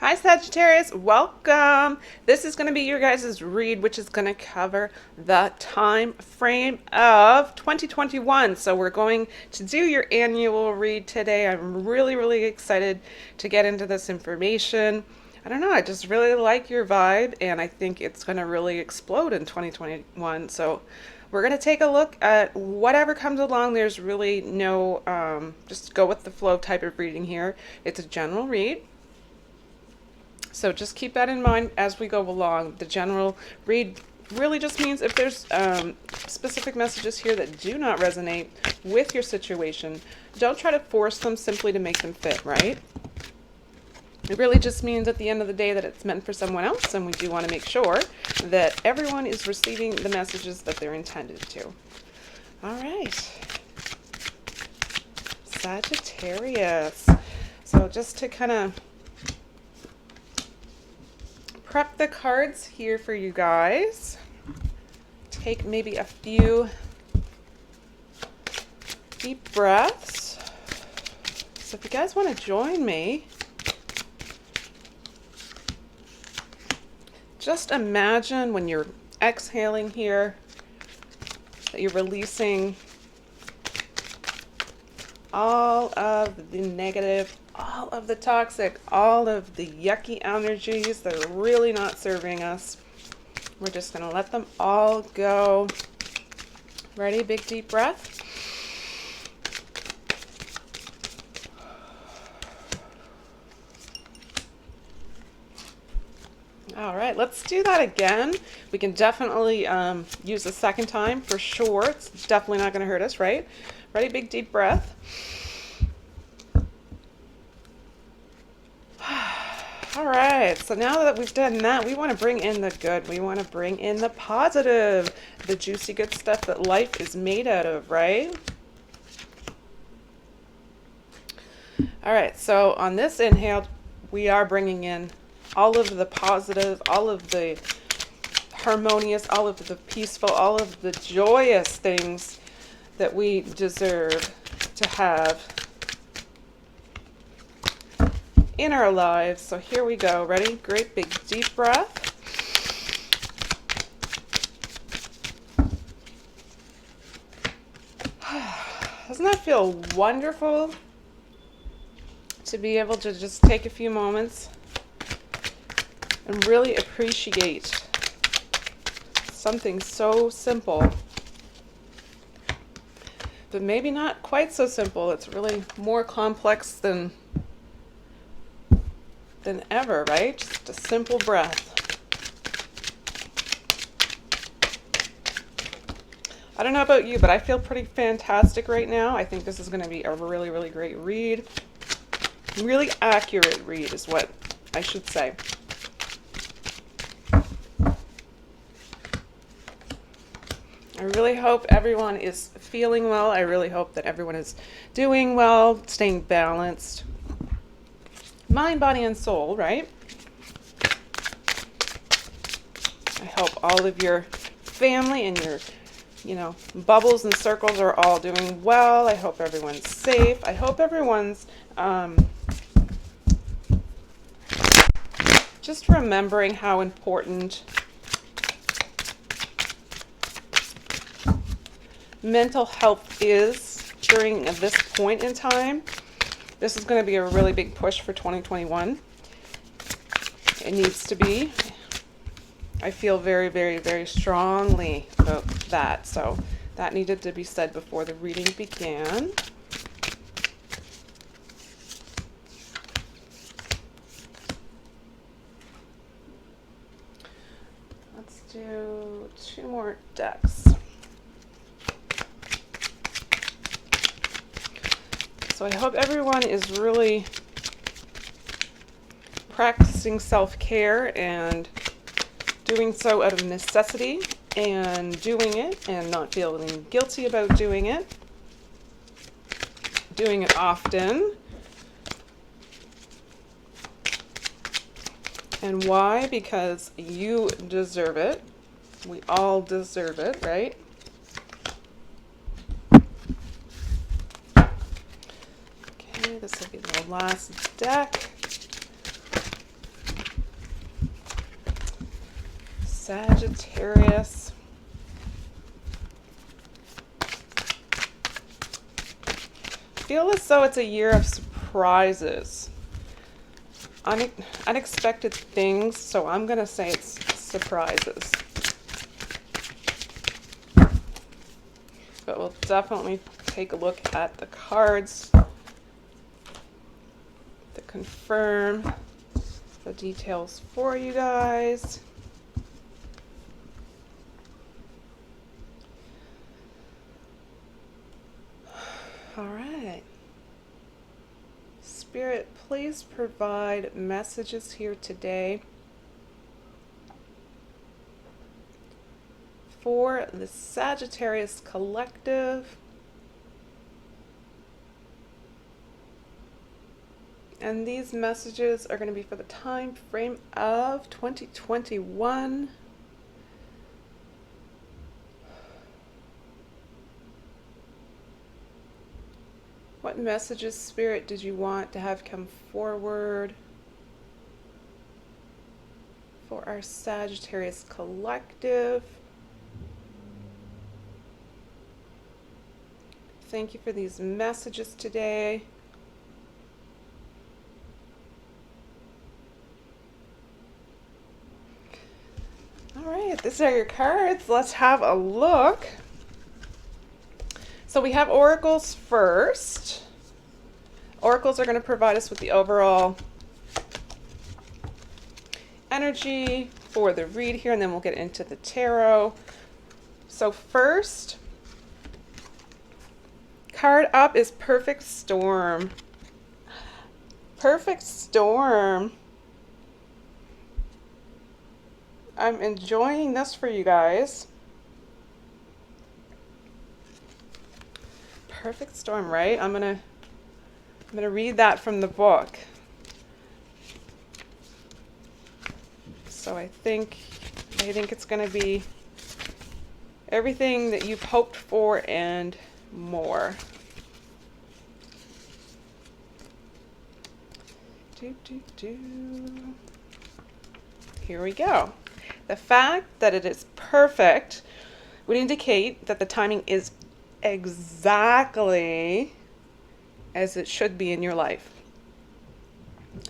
Hi Sagittarius, welcome. This is going to be your guys' read, which is going to cover the time frame of 2021. So we're going to do your annual read today. I'm really excited to get into this information. I don't know, I just really like your vibe, and I think it's going to really explode in 2021. So we're going to take a look at whatever comes along. There's really no, just go with the flow type of reading here. It's a general read. So just keep that in mind as we go along. The general read really just means if there's specific messages here that do not resonate with your situation, don't try to force them simply to make them fit, right? It really just means at the end of the day that it's meant for someone else, and we do want to make sure that everyone is receiving the messages that they're intended to. All right. Sagittarius. So just to kind of prep the cards here for you guys. Take maybe a few deep breaths. So if you guys want to join me, just imagine when you're exhaling here that you're releasing all of the negative, all of the toxic, all of the yucky energies that are really not serving us. We're just going to let them all go. Ready? Big deep breath. All right, let's do that again. We can definitely use the second time for sure. It's definitely not going to hurt us, right? Ready? Big deep breath. All right, so now that we've done that, we want to bring in the good. We want to bring in the positive, the juicy good stuff that life is made out of, right? All right, so on this inhale, we are bringing in all of the positive, all of the harmonious, all of the peaceful, all of the joyous things that we deserve to have in our lives. So here we go. Ready? Great big deep breath. Doesn't that feel wonderful to be able to just take a few moments and really appreciate something so simple, but maybe not quite so simple. It's really more complex than ever, right? Just a simple breath. I don't know about you, but I feel pretty fantastic right now. I think this is going to be a really great read. Really accurate read is what I should say. I really hope everyone is feeling well. I really hope that everyone is doing well, staying balanced. Mind, body, and soul, right? I hope all of your family and your, bubbles and circles are all doing well. I hope everyone's safe. I hope everyone's just remembering how important mental health is during this point in time. This is going to be a really big push for 2021. It needs to be. I feel very strongly about that. So that needed to be said before the reading began. Let's do 2 more decks. So I hope everyone is really practicing self-care and doing so out of necessity and doing it and not feeling guilty about doing it often. And why? Because you deserve it. We all deserve it, right? This will be the last deck. Sagittarius. Feel as though it's a year of surprises. Unexpected things, so I'm going to say it's surprises. But we'll definitely take a look at the cards to confirm the details for you guys. All right. Spirit, please provide messages here today for the Sagittarius collective. And these messages are going to be for the time frame of 2021. What messages, Spirit, did you want to have come forward for our Sagittarius collective? Thank you for these messages today. All right, these are your cards. Let's have a look. So we have oracles first. Oracles are going to provide us with the overall energy for the read here, and then we'll get into the tarot. So first card up is Perfect Storm. Perfect Storm. I'm enjoying this for you guys. Perfect Storm, right? I'm gonna read that from the book. So I think it's gonna be everything that you've hoped for and more. Here we go. The fact that it is perfect would indicate that the timing is exactly as it should be in your life.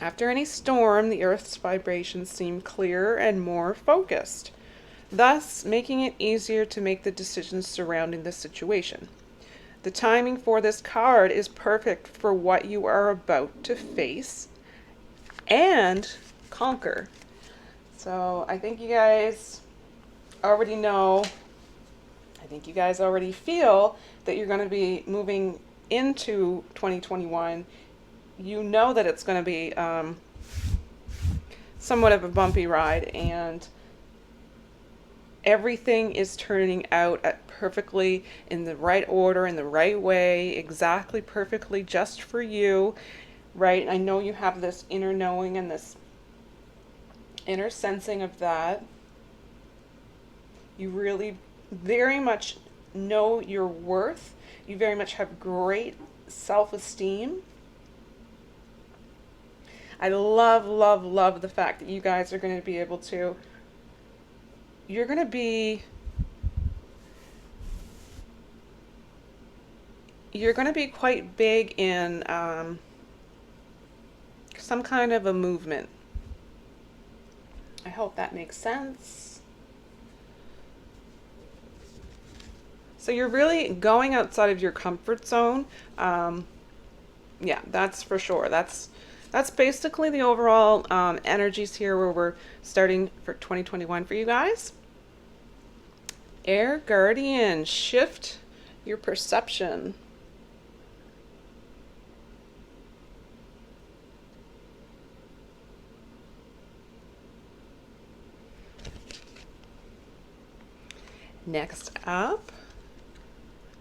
After any storm, the Earth's vibrations seem clearer and more focused, thus making it easier to make the decisions surrounding the situation. The timing for this card is perfect for what you are about to face and conquer. So I think you guys already know, I think you guys already feel that you're going to be moving into 2021. You know that it's going to be somewhat of a bumpy ride, and everything is turning out perfectly in the right order, in the right way, exactly perfectly just for you, right? I know you have this inner knowing and this inner sensing of that. You really very much know your worth. You very much have great self-esteem. I love, love, love the fact that you guys are going to be able to, you're going to be quite big in some kind of a movement. I hope that makes sense. So you're really going outside of your comfort zone. Yeah, that's for sure. That's basically the overall energies here where we're starting for 2021 for you guys. Air Guardian, shift your perception. Next up,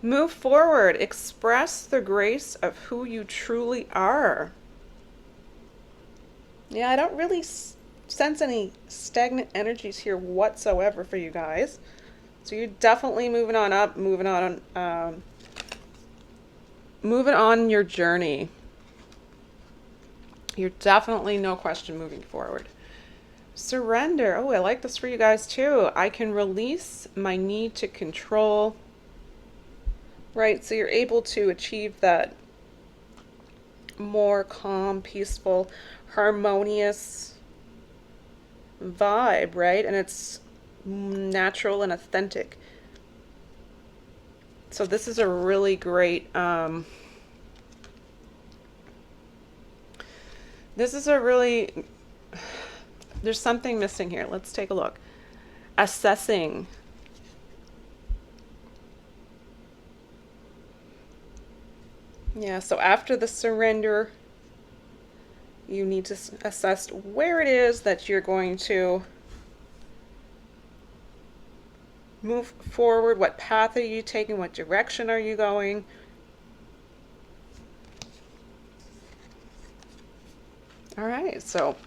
move forward, express the grace of who you truly are. Yeah, I don't really sense any stagnant energies here whatsoever for you guys. So you're definitely moving on up, moving on your journey. You're definitely, no question, moving forward. Surrender. Oh, I like this for you guys too. I can release my need to control. Right, so you're able to achieve that more calm, peaceful, harmonious vibe, right? And it's natural and authentic. So this is a really great, this is a really, there's something missing here. Let's take a look. Assessing. Yeah, so after the surrender, you need to assess where it is that you're going to move forward. What path are you taking? What direction are you going? All right, so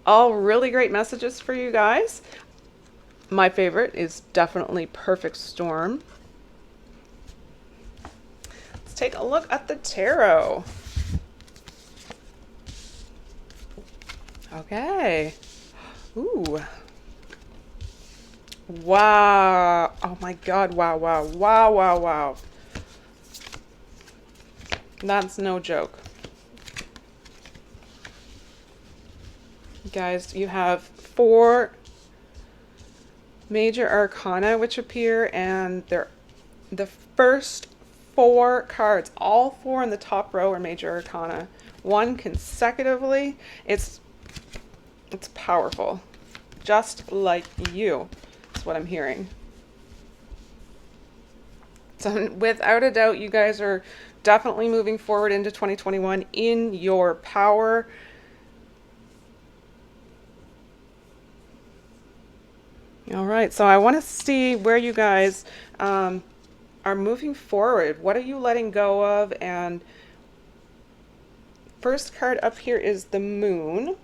all really great messages for you guys. My favorite is definitely Perfect Storm. Let's take a look at the tarot. Okay. Ooh. Wow. Oh my God. Wow, wow, wow, wow, wow. That's no joke. Guys, you have 4 major arcana which appear, and they're the first 4 cards, all 4 in the top row are major arcana. 1 consecutively. It's powerful. Just like you. That's what I'm hearing. So without a doubt, you guys are definitely moving forward into 2021 in your power. All right, so I want to see where you guys are moving forward. What are you letting go of? And first card up here is the Moon.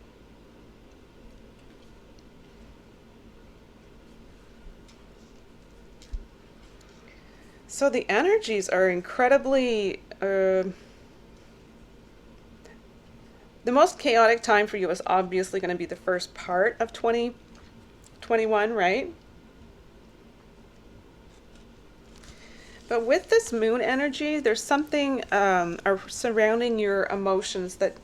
So the energies are incredibly... the most chaotic time for you is obviously going to be the first part of 2021, right? But with this moon energy, there's something surrounding your emotions that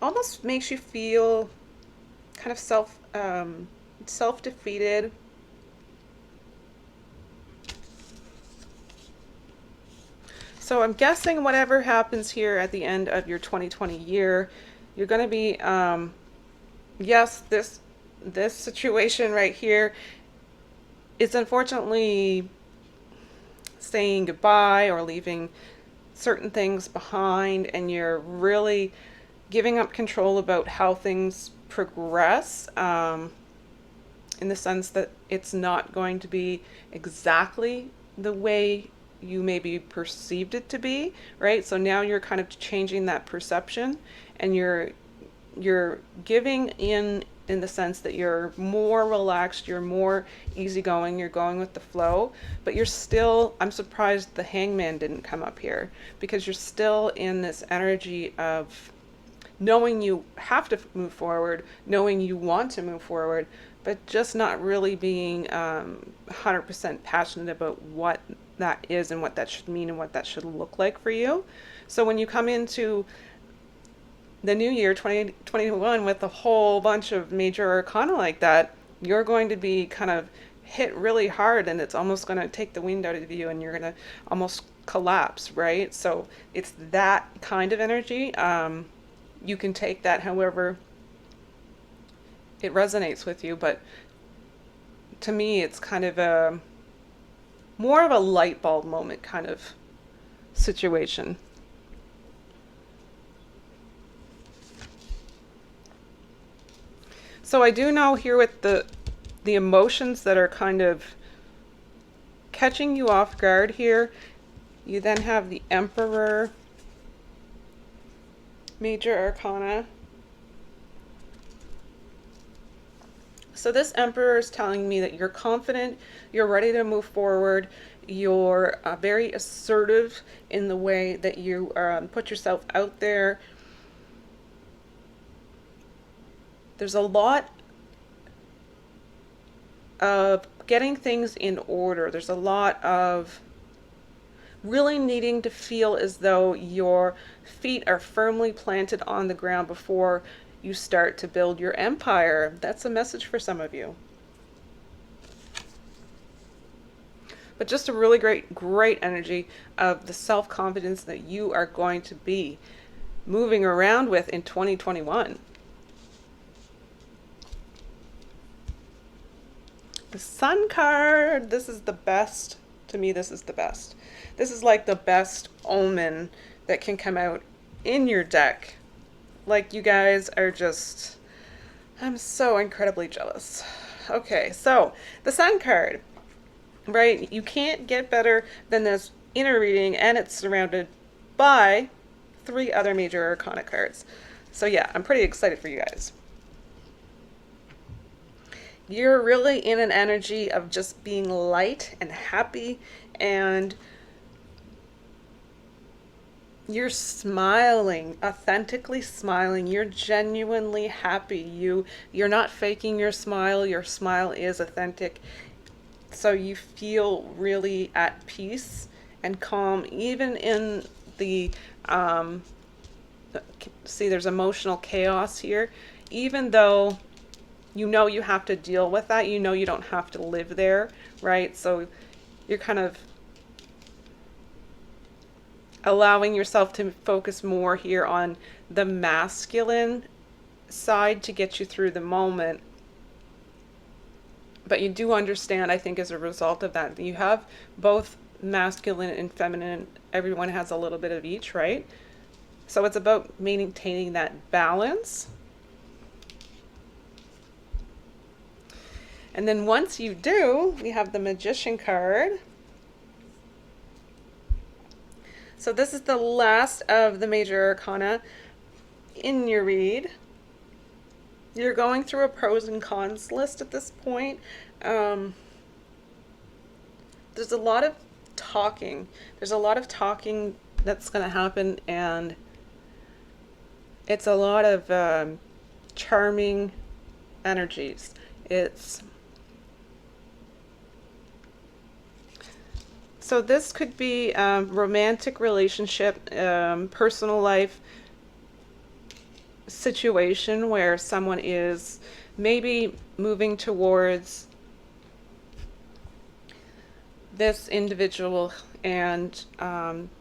almost makes you feel kind of self-defeated. So I'm guessing whatever happens here at the end of your 2020 year, you're going to be, yes, this situation right here is unfortunately saying goodbye or leaving certain things behind, and you're really giving up control about how things progress, in the sense that it's not going to be exactly the way you maybe perceived it to be, right? So now you're kind of changing that perception, and you're giving in the sense that you're more relaxed, you're more easygoing, you're going with the flow, but you're still, I'm surprised the Hangman didn't come up here, because you're still in this energy of knowing you have to move forward, knowing you want to move forward, but just not really being 100% passionate about what that is and what that should mean and what that should look like for you. So when you come into the new year 2021 with a whole bunch of major arcana like that, you're going to be kind of hit really hard, and it's almost going to take the wind out of you, and you're going to almost collapse, right? So it's that kind of energy. You can take that however it resonates with you, but to me it's kind of a more of a light bulb moment kind of situation. So I do know here with the emotions that are kind of catching you off guard here, you then have the Emperor, major arcana, So this Emperor is telling me that you're confident, you're ready to move forward, you're very assertive in the way that you put yourself out there. There's a lot of getting things in order. There's a lot of really needing to feel as though your feet are firmly planted on the ground before you start to build your empire. That's a message for some of you. But just a really great energy of the self-confidence that you are going to be moving around with in 2021. The Sun card, this is the best. To me, this is the best. This is like the best omen that can come out in your deck. Like, you guys are just, I'm so incredibly jealous. Okay, so the Sun card, right? You can't get better than this inner reading, and it's surrounded by 3 other major arcana cards. So yeah, I'm pretty excited for you guys. You're really in an energy of just being light and happy, and you're smiling, authentically smiling. You're genuinely happy. You're not faking your smile. Your smile is authentic. So you feel really at peace and calm, even in the see, there's emotional chaos here. Even though you know you have to deal with that, you know you don't have to live there, right? So you're kind of allowing yourself to focus more here on the masculine side to get you through the moment. But you do understand, I think, as a result of that, you have both masculine and feminine. Everyone has a little bit of each, right? So it's about maintaining that balance. And then once you do, we have the Magician card. So this is the last of the major arcana in your read. You're going through a pros and cons list at this point. There's a lot of talking. There's a lot of talking that's going to happen, and it's a lot of charming energies. So this could be romantic relationship, personal life situation where someone is maybe moving towards this individual, and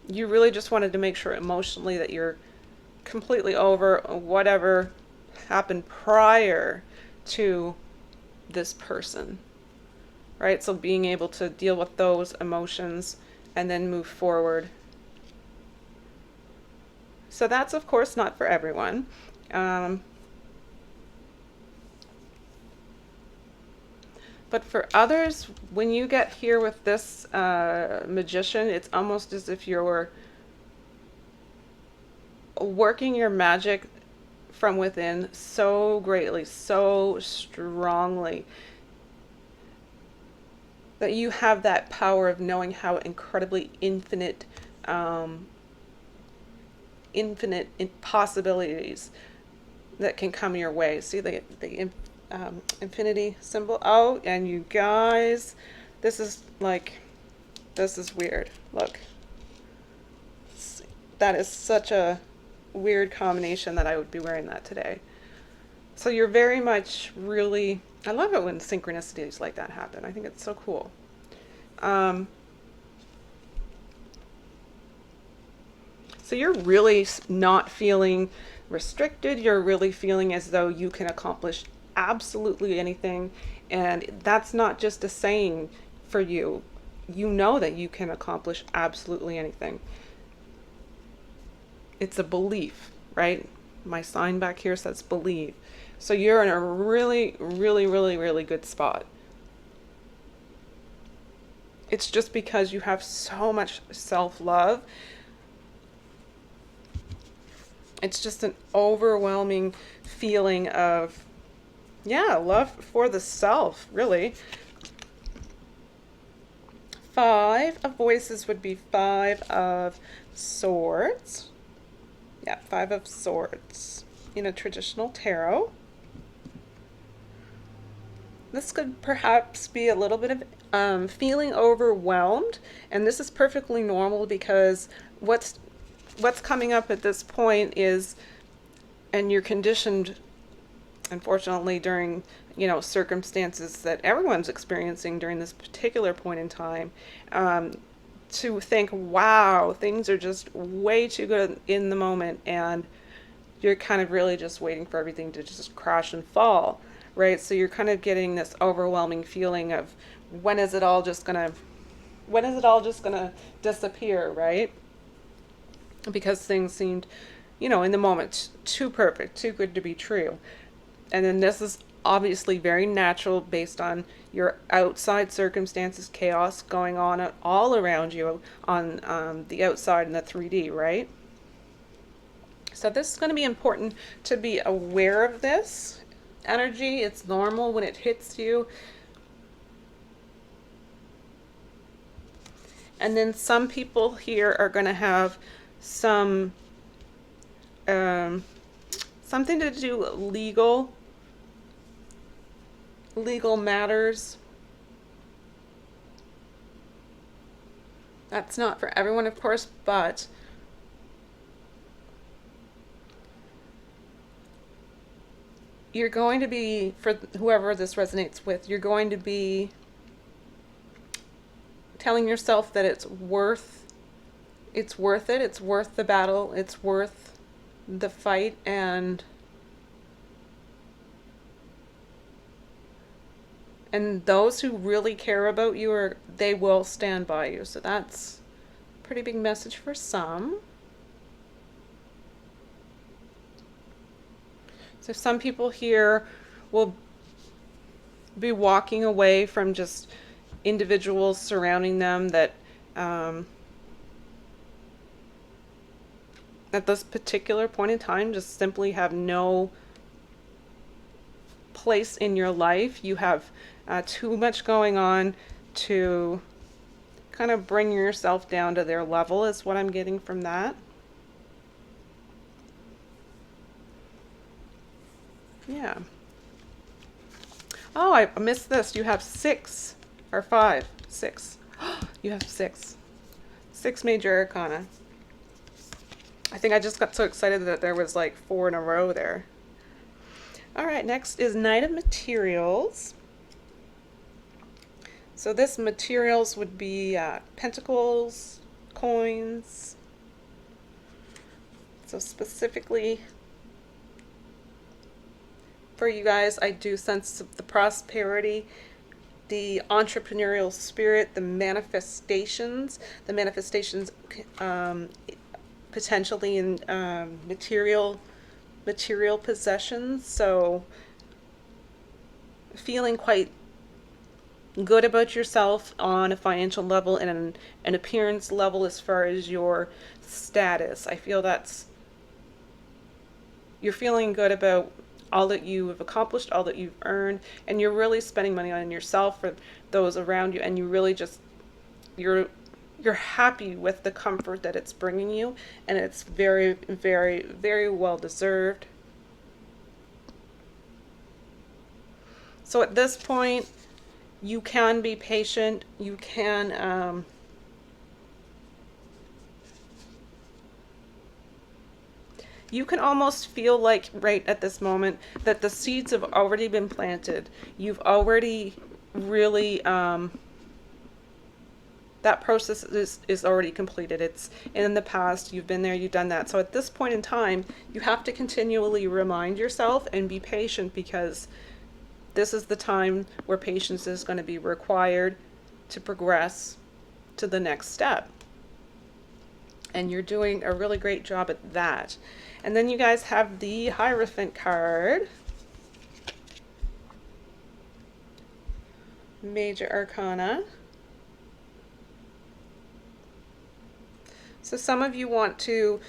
you really just wanted to make sure emotionally that you're completely over whatever happened prior to this person. Right, so being able to deal with those emotions and then move forward. So that's, of course, not for everyone. But for others, when you get here with this Magician, it's almost as if you're working your magic from within so greatly, so strongly, that you have that power of knowing how incredibly infinite possibilities that can come your way. See the infinity symbol? Oh, and you guys, this is weird. Look, that is such a weird combination that I would be wearing that today. So you're very much really, I love it when synchronicities like that happen. I think it's so cool. So you're really not feeling restricted. You're really feeling as though you can accomplish absolutely anything. And that's not just a saying for you. You know that you can accomplish absolutely anything. It's a belief, right? My sign back here says believe. So you're in a really, really, really, really good spot. It's just because you have so much self-love. It's just an overwhelming feeling of Yeah, love for the self, really. Five of Voices would be Five of Swords. Yeah, Five of Swords in a traditional tarot. This could perhaps be a little bit of feeling overwhelmed, and this is perfectly normal because what's coming up at this point is, and you're conditioned, unfortunately, during circumstances that everyone's experiencing during this particular point in time, to think, wow, things are just way too good in the moment, and you're kind of really just waiting for everything to just crash and fall, right? So you're kind of getting this overwhelming feeling of when is it all just gonna disappear, right? Because things seemed, in the moment, too perfect, too good to be true. And then this is obviously very natural based on your outside circumstances, chaos going on all around you on the outside in the 3D, right? So this is going to be important to be aware of this energy. It's normal when it hits you. And then some people here are going to have some something to do legal matters. That's not for everyone, of course, but you're going to be, for whoever this resonates with, you're going to be telling yourself that it's worth it, it's worth the battle, it's worth the fight, and those who really care about you, they will stand by you. So that's a pretty big message for some. So some people here will be walking away from just individuals surrounding them that at this particular point in time just simply have no place in your life. You have too much going on to kind of bring yourself down to their level, is what I'm getting from that. Yeah. Oh, I missed this. You have 6 or 5. 6. You have 6. 6 major arcana. I think I just got so excited that there was like 4 in a row there. All right, next is Knight of Materials. So this materials would be pentacles, coins. So specifically for you guys, I do sense the prosperity, the entrepreneurial spirit, the manifestations potentially in material possessions. So feeling quite good about yourself on a financial level and an appearance level as far as your status. I feel you're feeling good about all that you have accomplished, all that you've earned, and you're really spending money on yourself for those around you, and you really just you're happy with the comfort that it's bringing you, and it's very, very, very well deserved. So at this point, you can be patient. You can almost feel like right at this moment that the seeds have already been planted. You've already really that process is already completed. It's in the past. You've been there, you've done that. So at this point in time, you have to continually remind yourself and be patient, because this is the time where patience is going to be required to progress to the next step. And you're doing a really great job at that. And then you guys have the Hierophant card. Major Arcana. So some of you want to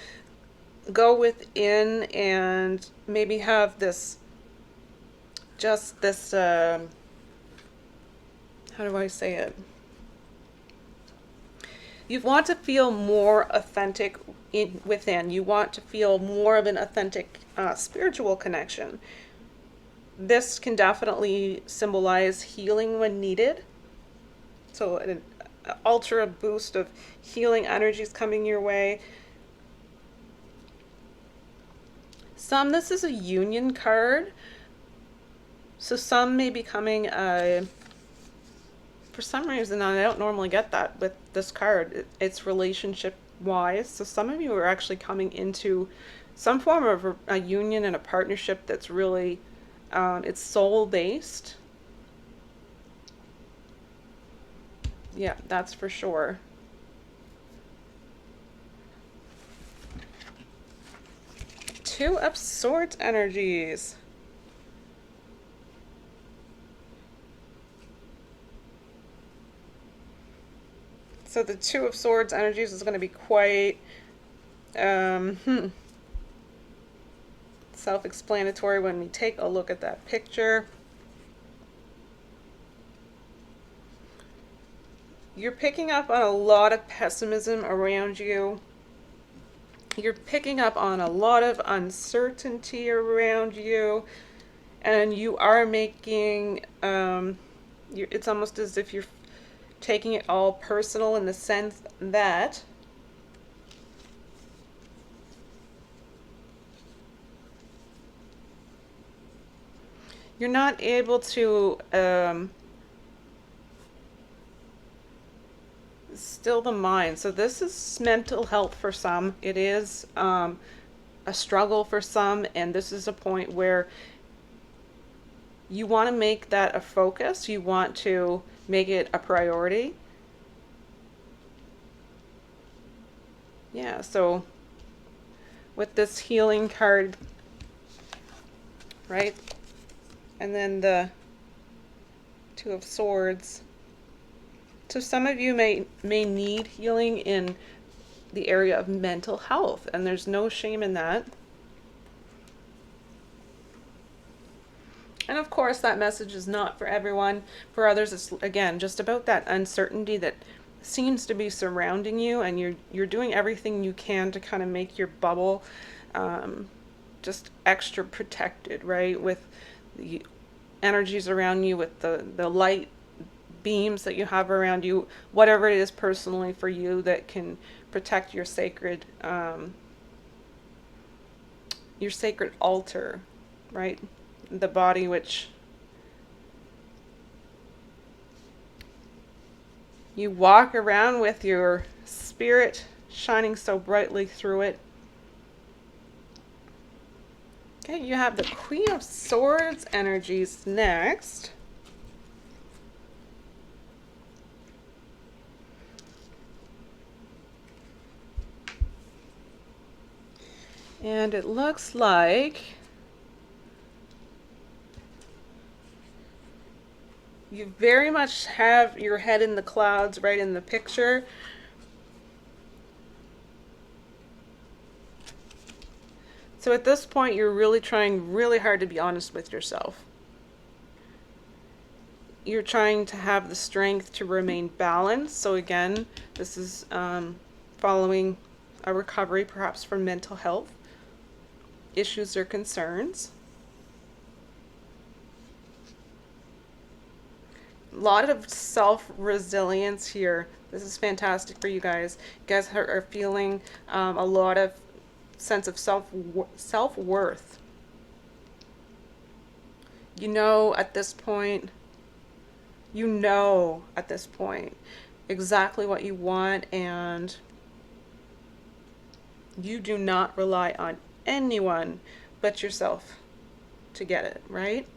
go within and maybe have this just this, how do I say it? You want to feel more authentic within. You want to feel more of an authentic spiritual connection. This can definitely symbolize healing when needed. So an ultra boost of healing energies coming your way. This is a union card. So some may be coming, for some reason, I don't normally get that with this card. It's relationship wise. So some of you are actually coming into some form of a union and a partnership that's really, it's soul based. Yeah, that's for sure. Two of Swords energies. So the Two of Swords energies is going to be quite self-explanatory when we take a look at that picture. You're picking up on a lot of pessimism around you. You're picking up on a lot of uncertainty around you. And you are making, it's almost as if you're taking it all personal in the sense that you're not able to still the mind. So this is mental health for some. It is a struggle for some, and this is a point where you want to make that a focus. You want to make it a priority. Yeah, so with this healing card, right? And then the Two of Swords. So some of you may need healing in the area of mental health, and there's no shame in that. And of course, that message is not for everyone. For others, it's again just about that uncertainty that seems to be surrounding you, and you're doing everything you can to kind of make your bubble just extra protected, right? With the energies around you, with the light beams that you have around you, whatever it is personally for you that can protect your sacred altar, right? The body, which you walk around with your spirit shining so brightly through it. Okay, you have the Queen of Swords energies next. And it looks like you very much have your head in the clouds right in the picture. So at this point, you're really trying really hard to be honest with yourself. You're trying to have the strength to remain balanced. So again, this is following a recovery perhaps from mental health issues or concerns. A lot of self-resilience here. This is fantastic for you guys. You guys are feeling a lot of sense of self-worth. You know at this point exactly what you want, and you do not rely on anyone but yourself to get it, right?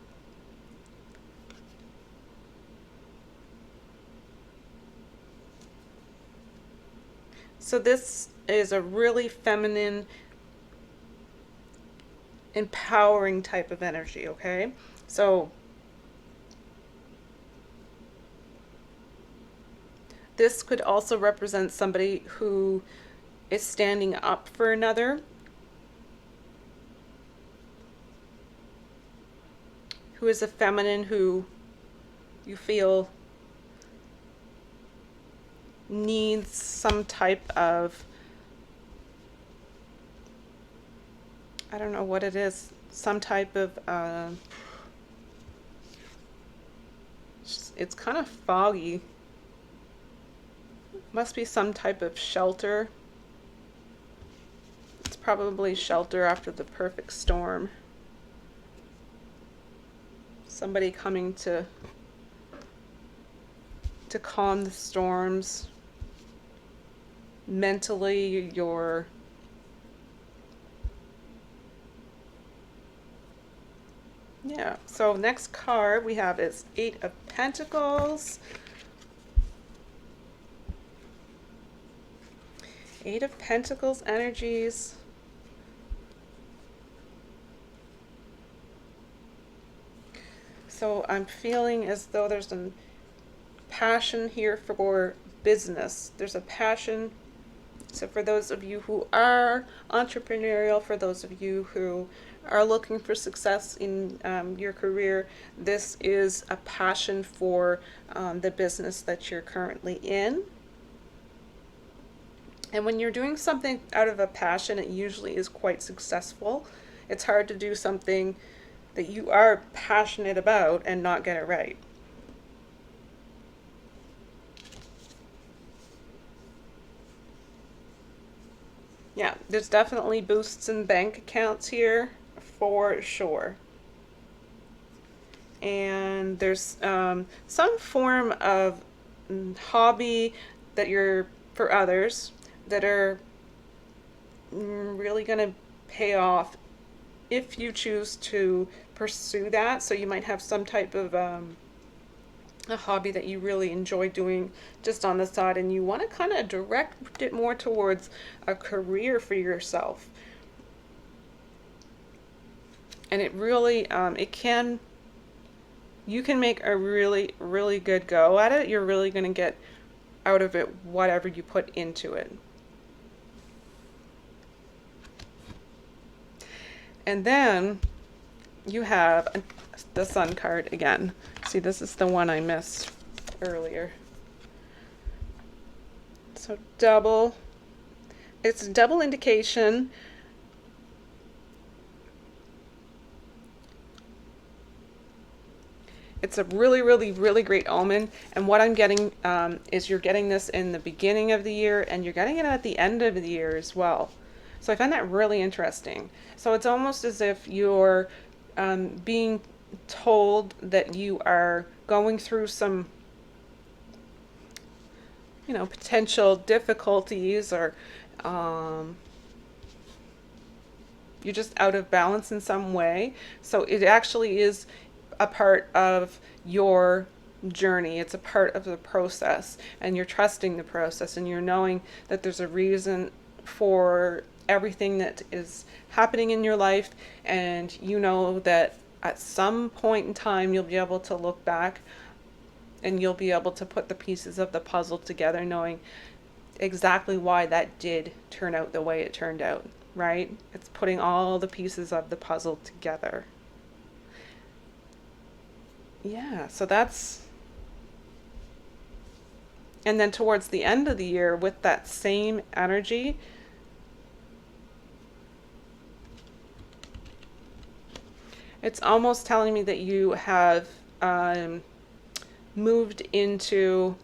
So this is a really feminine, empowering type of energy, okay? So this could also represent somebody who is standing up for another, who is a feminine who you feel needs some type of, I don't know what it is, some type of, it's kind of foggy. Must be some type of shelter. It's probably shelter after the perfect storm. Somebody coming to calm the storms. Mentally, you're yeah. So next card we have is Eight of Pentacles. Eight of Pentacles energies. So I'm feeling as though there's a passion here for business. There's a passion. So for those of you who are entrepreneurial, for those of you who are looking for success in your career, this is a passion for the business that you're currently in. And when you're doing something out of a passion, it usually is quite successful. It's hard to do something that you are passionate about and not get it right. Yeah, there's definitely boosts in bank accounts here for sure. And there's some form of hobby that you're, for others, that are really going to pay off if you choose to pursue that. So you might have some type of a hobby that you really enjoy doing just on the side, and you want to kind of direct it more towards a career for yourself. And it really, you can make a really, really good go at it. You're really going to get out of it whatever you put into it. And then you have the Sun card again. See, this is the one I missed earlier. So it's a double indication. It's a really, really, really great omen. And what I'm getting is you're getting this in the beginning of the year, and you're getting it at the end of the year as well. So I find that really interesting. So it's almost as if you're being told that you are going through some, potential difficulties, or you're just out of balance in some way. So it actually is a part of your journey. It's a part of the process, and you're trusting the process, and you're knowing that there's a reason for everything that is happening in your life, and you know that at some point in time you'll be able to look back and you'll be able to put the pieces of the puzzle together, knowing exactly why that did turn out the way it turned out, right? It's putting all the pieces of the puzzle together. Yeah, so that's, and then towards the end of the year with that same energy, it's almost telling me that you have moved into,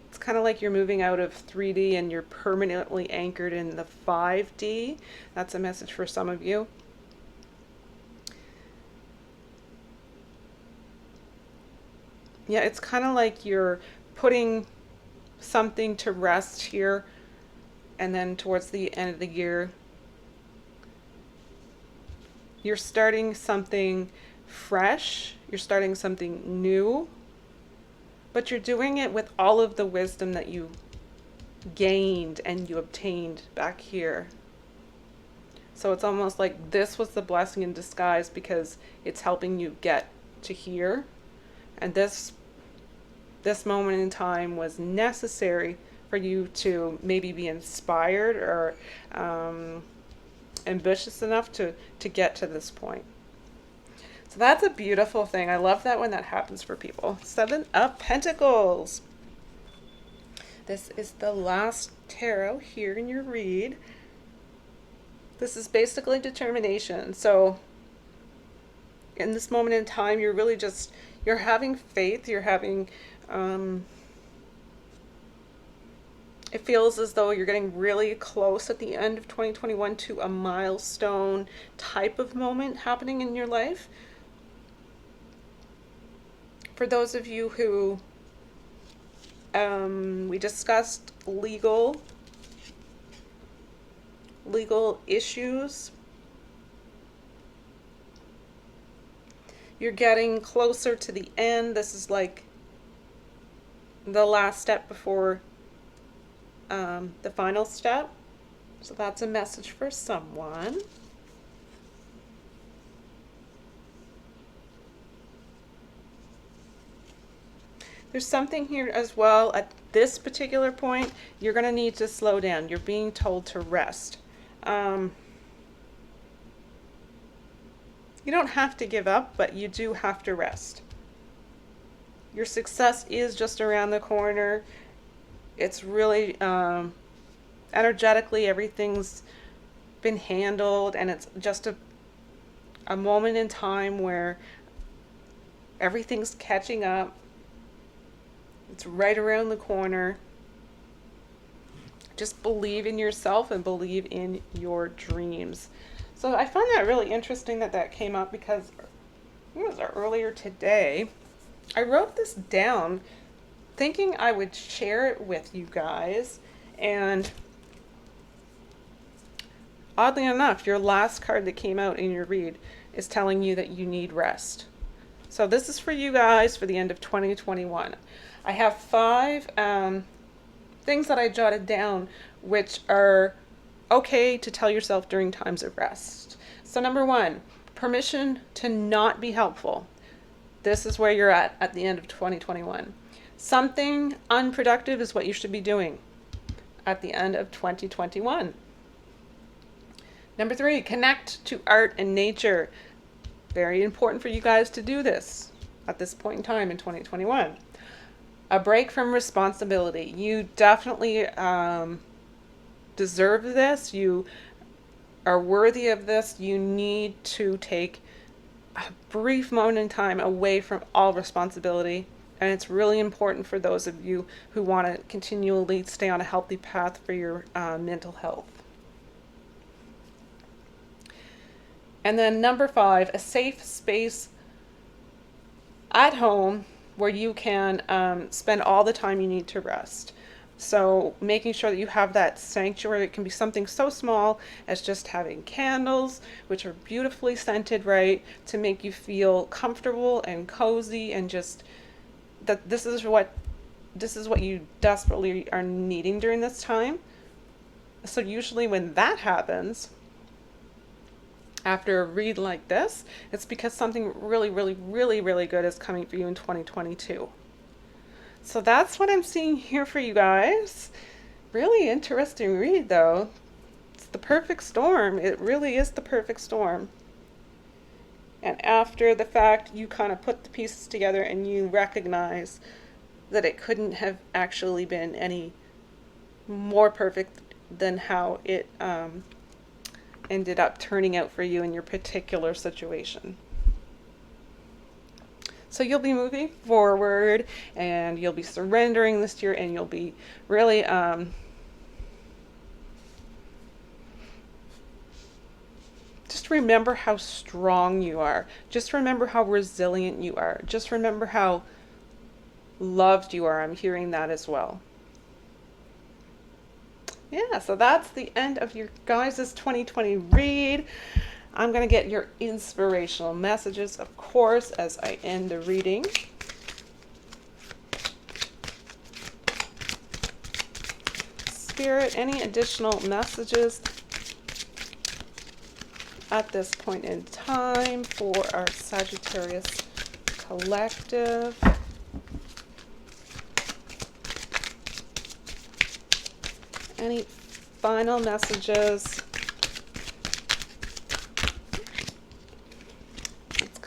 it's kind of like you're moving out of 3D and you're permanently anchored in the 5D. That's a message for some of you. Yeah, it's kind of like you're putting something to rest here, and then towards the end of the year, you're starting something fresh, you're starting something new, but you're doing it with all of the wisdom that you gained and you obtained back here. So it's almost like this was the blessing in disguise, because it's helping you get to here. And this moment in time was necessary for you to maybe be inspired or ambitious enough to get to this point. So that's a beautiful thing. I love that when that happens for people. Seven of Pentacles. This is the last tarot here in your read. This is basically determination. So in this moment in time, you're really just, you're having faith, you're having, it feels as though you're getting really close at the end of 2021 to a milestone type of moment happening in your life. For those of you who, we discussed legal issues, you're getting closer to the end. This is like the last step before the final step. So that's a message for someone. There's something here as well. At this particular point, you're going to need to slow down. You're being told to rest. You don't have to give up, but you do have to rest. Your success is just around the corner. It's really, energetically, everything's been handled, and it's just a moment in time where everything's catching up. It's right around the corner. Just believe in yourself and believe in your dreams. So I found that really interesting that that came up, because it was earlier today. I wrote this down thinking I would share it with you guys, and oddly enough, your last card that came out in your read is telling you that you need rest. So this is for you guys for the end of 2021. I have 5 things that I jotted down which are okay to tell yourself during times of rest. So number 1, permission to not be helpful. This is where you're at the end of 2021. Something unproductive is what you should be doing at the end of 2021. Number 3, connect to art and nature. Very important for you guys to do this at this point in time in 2021. A break from responsibility. You definitely deserve this. You are worthy of this. You need to take a brief moment in time away from all responsibility. And it's really important for those of you who want to continually stay on a healthy path for your mental health. And then number 5, a safe space at home where you can spend all the time you need to rest. So making sure that you have that sanctuary. It can be something so small as just having candles, which are beautifully scented, right, to make you feel comfortable and cozy, and just that this is what you desperately are needing during this time. So usually when that happens, after a read like this, it's because something really, really, really, really good is coming for you in 2022. So that's what I'm seeing here for you guys. Really interesting read, though. It's the perfect storm. It really is the perfect storm. And after the fact, you kind of put the pieces together and you recognize that it couldn't have actually been any more perfect than how it ended up turning out for you in your particular situation. So you'll be moving forward, and you'll be surrendering this year, and you'll be really just remember how strong you are. Just remember how resilient you are. Just remember how loved you are. I'm hearing that as well. Yeah, so that's the end of your guys' 2020 read. I'm going to get your inspirational messages, of course, as I end the reading. Spirit, any additional messages at this point in time for our Sagittarius collective? Any final messages?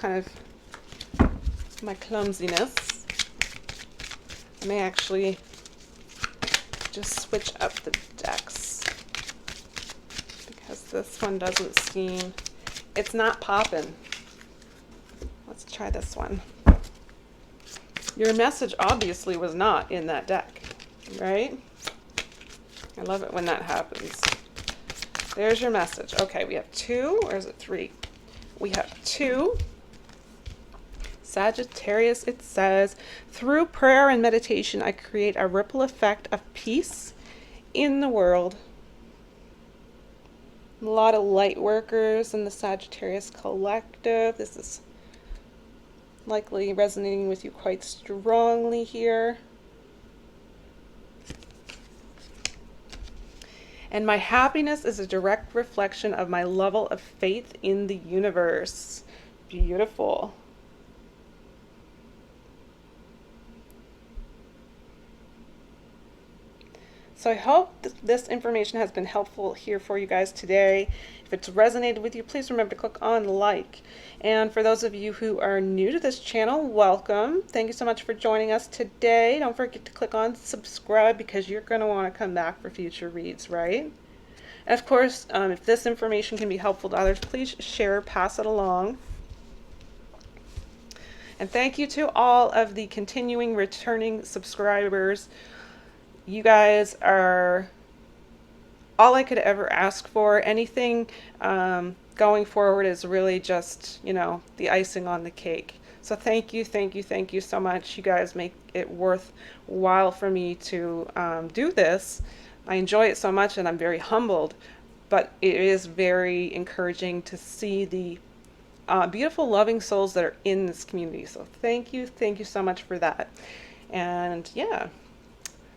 kind of my clumsiness. I may actually just switch up the decks because this one doesn't seem, it's not popping. Let's try this one. Your message obviously was not in that deck, right? I love it when that happens. There's your message. Okay, we have 2, or is it 3? We have 2. Sagittarius, it says, through prayer and meditation, I create a ripple effect of peace in the world. A lot of light workers in the Sagittarius collective. This is likely resonating with you quite strongly here. And my happiness is a direct reflection of my level of faith in the universe. Beautiful. So I hope this information has been helpful here for you guys today. If it's resonated with you, please remember to click on like. And for those of you who are new to this channel, welcome. Thank you so much for joining us today. Don't forget to click on subscribe because you're going to want to come back for future reads, right? And of course, if this information can be helpful to others, please share, pass it along. And thank you to all of the continuing returning subscribers. You guys are all I could ever ask for. Anything going forward is really just, you know, the icing on the cake. So thank you, thank you, thank you so much. You guys make it worthwhile for me to do this. I enjoy it so much and I'm very humbled, but it is very encouraging to see the beautiful, loving souls that are in this community. So thank you so much for that. And yeah.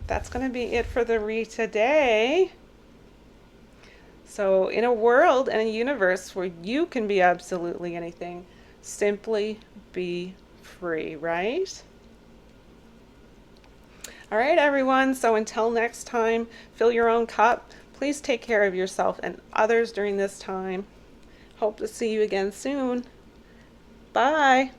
That's going to be it for the read today. So in a world and a universe where you can be absolutely anything, simply be free, right? All right, everyone. So until next time, fill your own cup. Please take care of yourself and others during this time. Hope to see you again soon. Bye.